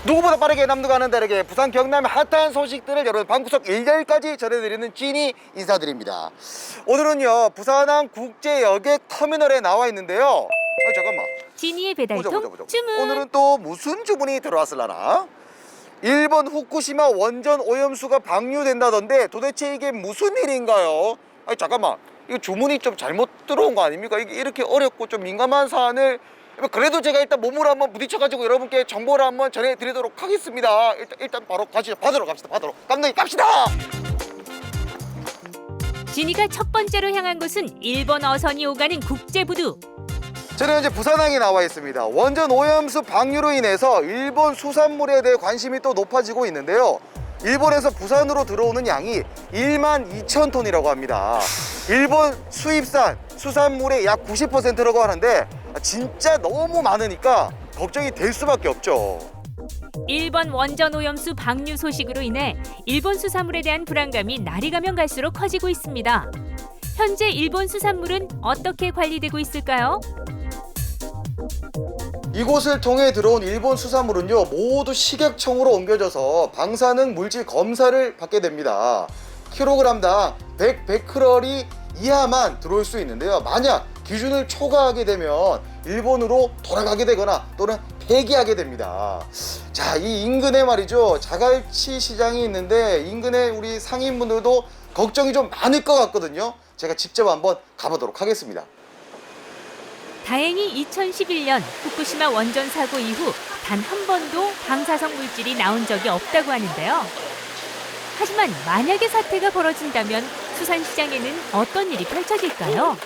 누구보다 빠르게 남들과는 다르게 부산 경남의 핫한 소식들을 여러분 방구석 일렬까지 전해드리는 찐이 인사드립니다. 오늘은요 부산항 국제여객 터미널에 나와 있는데요. 잠깐만. 진이의 배달통 보자. 주문. 오늘은 또 무슨 주문이 들어왔을라나? 일본 후쿠시마 원전 오염수가 방류된다던데 도대체 이게 무슨 일인가요? 아니 잠깐만, 이거 주문이 좀 잘못 들어온 거 아닙니까? 이게 이렇게 어렵고 좀 민감한 사안을 그래도 제가 일단 몸으로 한번 부딪혀가지고 여러분께 정보를 한번 전해드리도록 하겠습니다. 일단 바로 가시죠. 받으러 갑시다. 감독님 갑시다. 진이가 첫 번째로 향한 곳은 일본 어선이 오가는 국제부두. 저는 현재 부산항에 나와 있습니다. 원전 오염수 방류로 인해서 일본 수산물에 대해 관심이 또 높아지고 있는데요. 일본에서 부산으로 들어오는 양이 12,000톤이라고 합니다. 일본 수입산 수산물의 약 90%라고 하는데 진짜 너무 많으니까 걱정이 될 수밖에 없죠. 일본 원전 오염수 방류 소식으로 인해 일본 수산물에 대한 불안감이 날이 가면 갈수록 커지고 있습니다. 현재 일본 수산물은 어떻게 관리되고 있을까요? 이곳을 통해 들어온 일본 수산물은요 모두 식약청으로 옮겨져서 방사능 물질 검사를 받게 됩니다. 킬로그램당 100베크럴이 이하만 들어올 수 있는데요. 만약 기준을 초과하게 되면 일본으로 돌아가게 되거나 또는 폐기하게 됩니다. 자, 이 인근에 말이죠 자갈치 시장이 있는데 인근에 우리 상인분들도 걱정이 좀 많을 것 같거든요. 제가 직접 한번 가보도록 하겠습니다. 다행히 2011년 후쿠시마 원전 사고 이후 단 한 번도 방사성 물질이 나온 적이 없다고 하는데요. 하지만 만약에 사태가 벌어진다면 수산시장에는 어떤 일이 펼쳐질까요?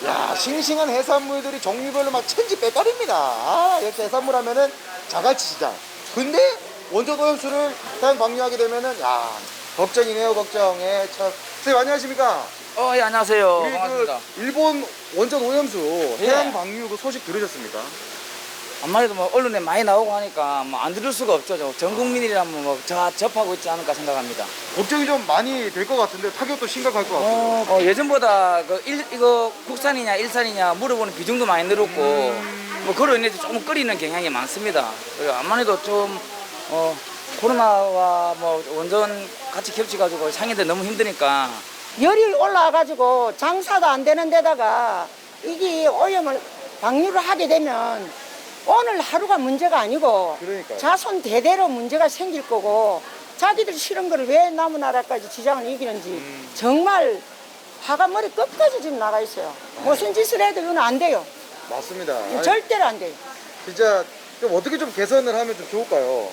야, 싱싱한 해산물들이 종류별로 막 천지백깔입니다. 역시 해산물 하면은 자갈치 시장. 근데 원전 오염수를 사용 방류하게 되면은 야, 걱정이네요, 걱정해. 참. 선생님 안녕하십니까? 예, 안녕하세요. 우리 반갑습니다. 그 일본 원전 오염수 예. 해양 방류 그 소식 들으셨습니까? 아무래도 뭐 언론에 많이 나오고 하니까 뭐 안 들을 수가 없죠. 전 국민이라면 뭐 접하고 있지 않을까 생각합니다. 걱정이 좀 많이 될 것 같은데 타격도 심각할 것 같고. 예전보다 이거 국산이냐 일산이냐 물어보는 비중도 많이 늘었고 뭐 그로 인해서 조금 끓이는 경향이 많습니다. 그리고 아무래도 좀 코로나와 뭐 원전 같이 겹쳐가지고 상인들 너무 힘드니까 열이 올라와가지고 장사도 안 되는 데다가 이게 오염을 방류를 하게 되면 오늘 하루가 문제가 아니고 그러니까요. 자손 대대로 문제가 생길 거고 자기들 싫은 걸 왜 남은 나라까지 지장을 이기는지 정말 화가 머리 끝까지 지금 나가 있어요. 무슨 짓을 해도 이건 안 돼요. 맞습니다. 아니, 절대로 안 돼요. 진짜 좀 어떻게 좀 개선을 하면 좀 좋을까요?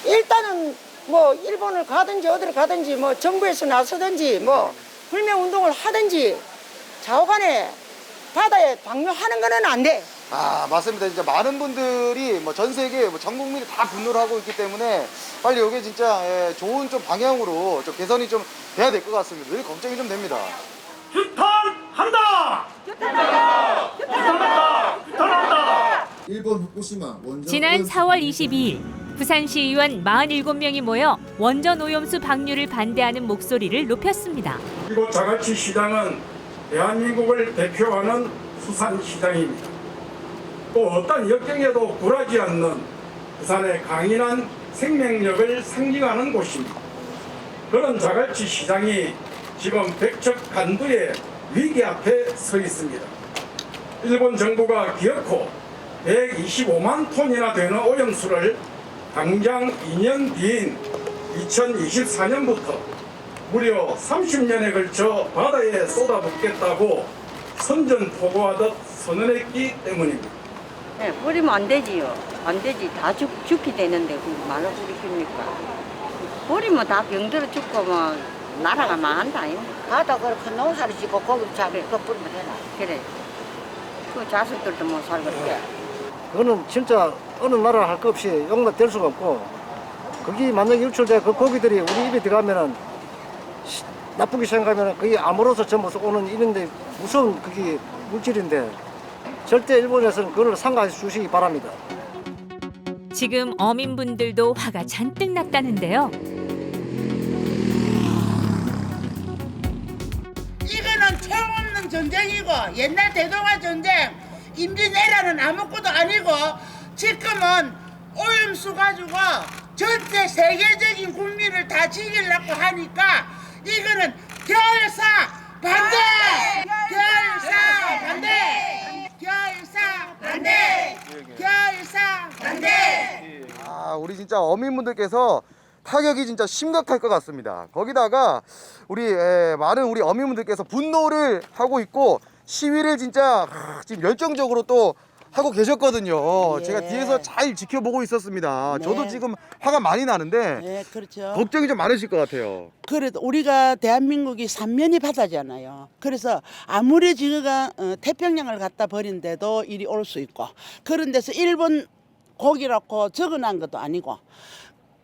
일단은 뭐 일본을 가든지 어디를 가든지 뭐 정부에서 나서든지 뭐 불매운동을 하든지 좌우간에 바다에 방류하는 거는 안 돼. 아, 맞습니다. 진짜 많은 분들이 뭐 전 세계 전 국민이 다 분노를 하고 있기 때문에 빨리 이게 진짜 좋은 좀 방향으로 좀 개선이 좀 돼야 될 것 같습니다. 늘 걱정이 좀 됩니다. 규탄한다! 규탄한다! 일본 후쿠시마 원전 지난 4월 22일 부산시의원 47명이 모여 원전 오염수 방류를 반대하는 목소리를 높였습니다. 이곳 자갈치 시장은 대한민국을 대표하는 수산시장입니다. 또 어떤 역경에도 굴하지 않는 부산의 강인한 생명력을 상징하는 곳입니다. 그런 자갈치 시장이 지금 백척간두의 위기 앞에 서 있습니다. 일본 정부가 기어코 125만 톤이나 되는 오염수를 당장 2년 뒤인 2024년부터 무려 30년에 걸쳐 바다에 쏟아붓겠다고 선전포고하듯 선언했기 때문입니다. 네, 버리면 안 되지요. 안 되지. 다 죽게 되는데 그 말로 부리십니까? 버리면 다 병들어 죽고 뭐 나라가 망한다. 바다 그렇게 농사를 짓고 고기 잡을 그거 뿌리면 되나? 그래. 그 자식들도 못 살겠대. 그거는 진짜 어느 나라 할 것 없이 용납될 수가 없고 거기 만약에 유출돼 그 고기들이 우리 입에 들어가면은 나쁘게 생각하면 그게 암으로서 전부 오는 이런데 무서운 그게 물질인데 절대 일본에서는 그걸 삼가해 주시기 바랍니다. 지금 어민분들도 화가 잔뜩 났다는데요. 이거는 총없는 전쟁이고 옛날 대동아 전쟁 임진왜란은 아무것도 아니고 지금은 오염수 가지고 전체 세계적인 국민을 다 죽이려고 하니까 이거는 결사 반대! 결사 반대! 결사 반대! 결사 반대! 아, 우리 진짜 어민분들께서 타격이 진짜 심각할 것 같습니다. 거기다가 우리 많은 우리 어민분들께서 분노를 하고 있고 시위를 진짜 지금 열정적으로 또 하고 계셨거든요. 예. 제가 뒤에서 잘 지켜보고 있었습니다. 네. 저도 지금 화가 많이 나는데 네, 그렇죠. 걱정이 좀 많으실 것 같아요. 그래도 우리가 대한민국이 삼면이 바다잖아요. 그래서 아무리 지가 태평양을 갖다 버린데도 이리 올 수 있고 그런 데서 일본 고기라고 적어놓은 것도 아니고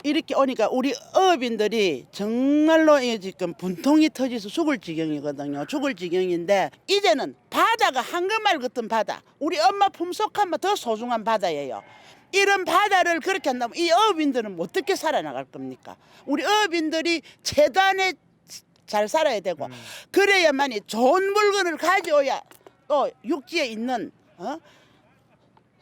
이렇게 오니까 우리 어업인들이 정말로 지금 분통이 터져서 죽을 지경이거든요. 죽을 지경인데 이제는 바다가 황금알 같은 바다, 우리 엄마 품속하면 더 소중한 바다예요. 이런 바다를 그렇게 한다면 이 어업인들은 어떻게 살아나갈 겁니까? 우리 어업인들이 최단에 잘 살아야 되고 그래야만이 좋은 물건을 가져오야 또 육지에 있는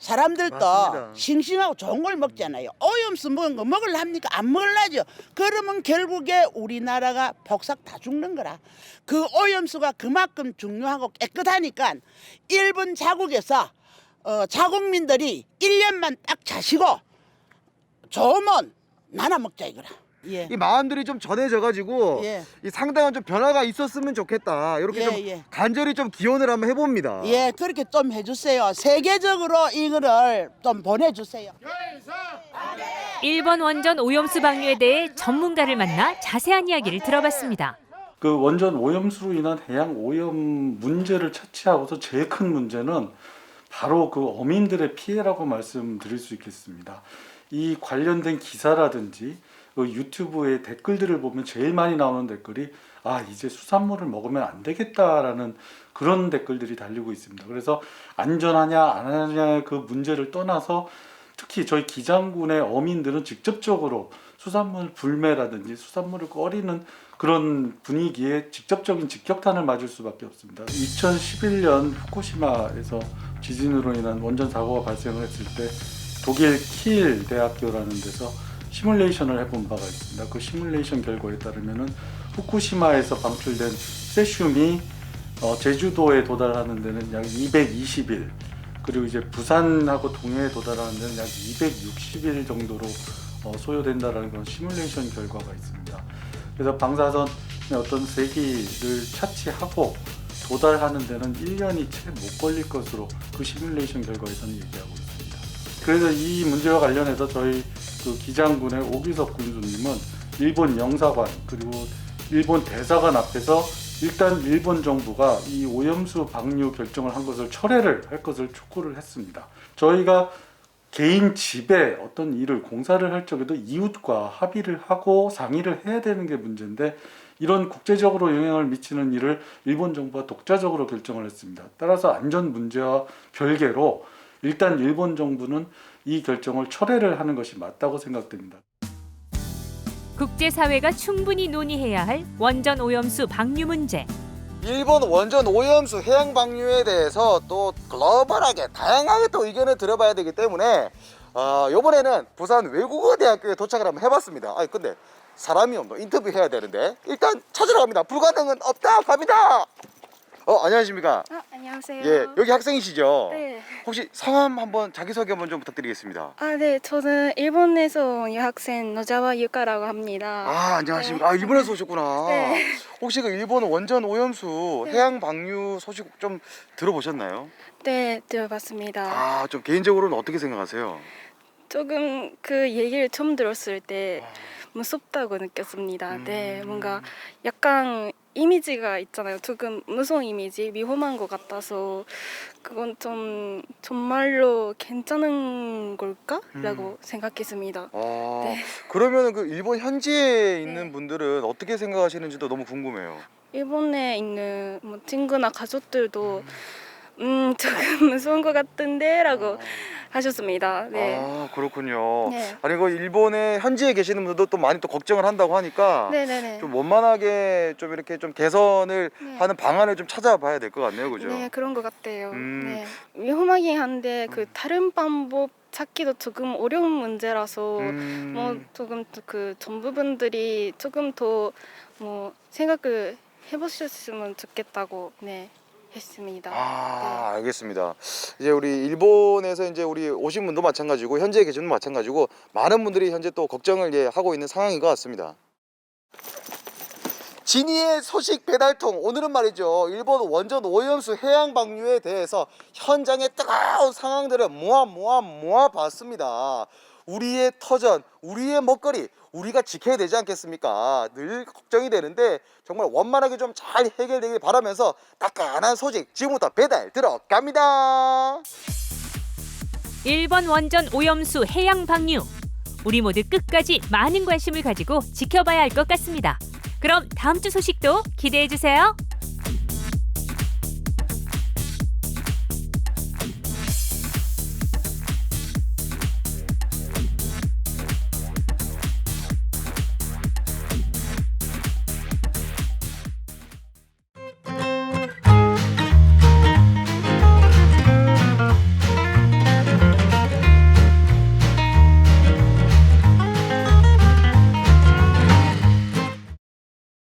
사람들도 맞습니다. 싱싱하고 좋은 걸 먹잖아요. 오염수 먹은 거 먹을랍니까? 안 먹을라죠. 그러면 결국에 우리나라가 폭삭 다 죽는 거라. 그 오염수가 그만큼 중요하고 깨끗하니까 일본 자국에서 자국민들이 1년만 딱 자시고 좋으면 나눠 먹자 이거라. 예. 이 마음들이 좀 전해져가지고 예. 이 상당한 좀 변화가 있었으면 좋겠다. 이렇게 예, 좀 예. 간절히 좀 기원을 한번 해봅니다. 예, 그렇게 좀 해주세요. 세계적으로 이거를 좀 보내주세요. 일본 원전 오염수 방류에 대해 전문가를 만나 자세한 이야기를 들어봤습니다. 그 원전 오염수로 인한 해양 오염 문제를 차치하고서 제일 큰 문제는 바로 그 어민들의 피해라고 말씀드릴 수 있겠습니다. 이 관련된 기사라든지 그 유튜브의 댓글들을 보면 제일 많이 나오는 댓글이 이제 수산물을 먹으면 안 되겠다라는 그런 댓글들이 달리고 있습니다. 그래서 안전하냐 안 하냐의 그 문제를 떠나서 특히 저희 기장군의 어민들은 직접적으로 수산물 불매라든지 수산물을 꺼리는 그런 분위기에 직접적인 직격탄을 맞을 수밖에 없습니다. 2011년 후쿠시마에서 지진으로 인한 원전 사고가 발생을 했을 때 독일 킬 대학교라는 데서 시뮬레이션을 해본 바가 있습니다. 그 시뮬레이션 결과에 따르면은 후쿠시마에서 방출된 세슘이 제주도에 도달하는 데는 약 220일, 그리고 이제 부산하고 동해에 도달하는 데는 약 260일 정도로 소요된다라는 그런 시뮬레이션 결과가 있습니다. 그래서 방사선의 어떤 세기를 차치하고 도달하는 데는 1년이 채 못 걸릴 것으로 그 시뮬레이션 결과에서는 얘기하고 있습니다. 그래서 이 문제와 관련해서 저희 그 기장군의 오기석 군수님은 일본 영사관 그리고 일본 대사관 앞에서 일단 일본 정부가 이 오염수 방류 결정을 한 것을 철회를 할 것을 촉구를 했습니다. 저희가 개인 집에 어떤 일을 공사를 할 적에도 이웃과 합의를 하고 상의를 해야 되는 게 문제인데 이런 국제적으로 영향을 미치는 일을 일본 정부가 독자적으로 결정을 했습니다. 따라서 안전 문제와 별개로 일단 일본 정부는 이 결정을 철회를 하는 것이 맞다고 생각됩니다. 국제사회가 충분히 논의해야 할 원전 오염수 방류 문제. 일본 원전 오염수 해양 방류에 대해서 또 글로벌하게 다양하게 또 의견을 들어봐야 되기 때문에 이번에는 부산 외국어대학교에 도착을 한번 해봤습니다. 근데 사람이 없노. 인터뷰 해야 되는데 일단 찾으러 갑니다. 불가능은 없다. 갑니다. 안녕하십니까? 안녕하세요. 예, 여기 학생이시죠? 네. 혹시 성함 한번 자기소개 한번 좀 부탁드리겠습니다. 네. 저는 일본에서 온 유학생 노자와 유카라고 합니다. 안녕하십니까? 일본에서 오셨구나. 네. 혹시 그 일본 원전 오염수 해양 방류 소식 좀 들어보셨나요? 네, 들어봤습니다. 좀 개인적으로는 어떻게 생각하세요? 조금 그 얘기를 처음 들었을 때 무섭다고 느꼈습니다. 네, 뭔가 약간 이미지가 있잖아요. 조금 무서운 이미지, 위험한 것 같아서 그건 좀 정말로 괜찮은 걸까라고 생각했습니다. 네. 그러면 그 일본 현지에 있는 분들은 어떻게 생각하시는지도 너무 궁금해요. 일본에 있는 뭐 친구나 가족들도 조금 무서운 것 같은데라고 하셨습니다. 네. 그렇군요. 네. 아니 그 일본에 현지에 계시는 분들도 또 많이 또 걱정을 한다고 하니까 네네네. 좀 원만하게 좀 이렇게 좀 개선을 하는 방안을 좀 찾아봐야 될 것 같네요, 그죠? 네, 그런 것 같아요. 음. 네. 위험하긴 한데 그 다른 방법 찾기도 조금 어려운 문제라서 뭐 조금 그 정부분들이 조금 더 뭐 생각을 해보셨으면 좋겠다고 네 했습니다. 아, 알겠습니다. 이제 우리 일본에서 이제 우리 오신 분도 마찬가지고 현재 계신 분도 마찬가지고 많은 분들이 현재 또 걱정을 하고 있는 상황인 것 같습니다. 진이의 소식 배달통, 오늘은 말이죠, 일본 원전 오염수 해양 방류에 대해서 현장의 뜨거운 상황들을 모아 봤습니다. 우리의 터전, 우리의 먹거리, 우리가 지켜야 되지 않겠습니까? 늘 걱정이 되는데 정말 원만하게 좀 잘 해결되길 바라면서 따끈한 소식 지금부터 배달 들어갑니다. 일본 원전 오염수 해양 방류. 우리 모두 끝까지 많은 관심을 가지고 지켜봐야 할 것 같습니다. 그럼 다음 주 소식도 기대해 주세요.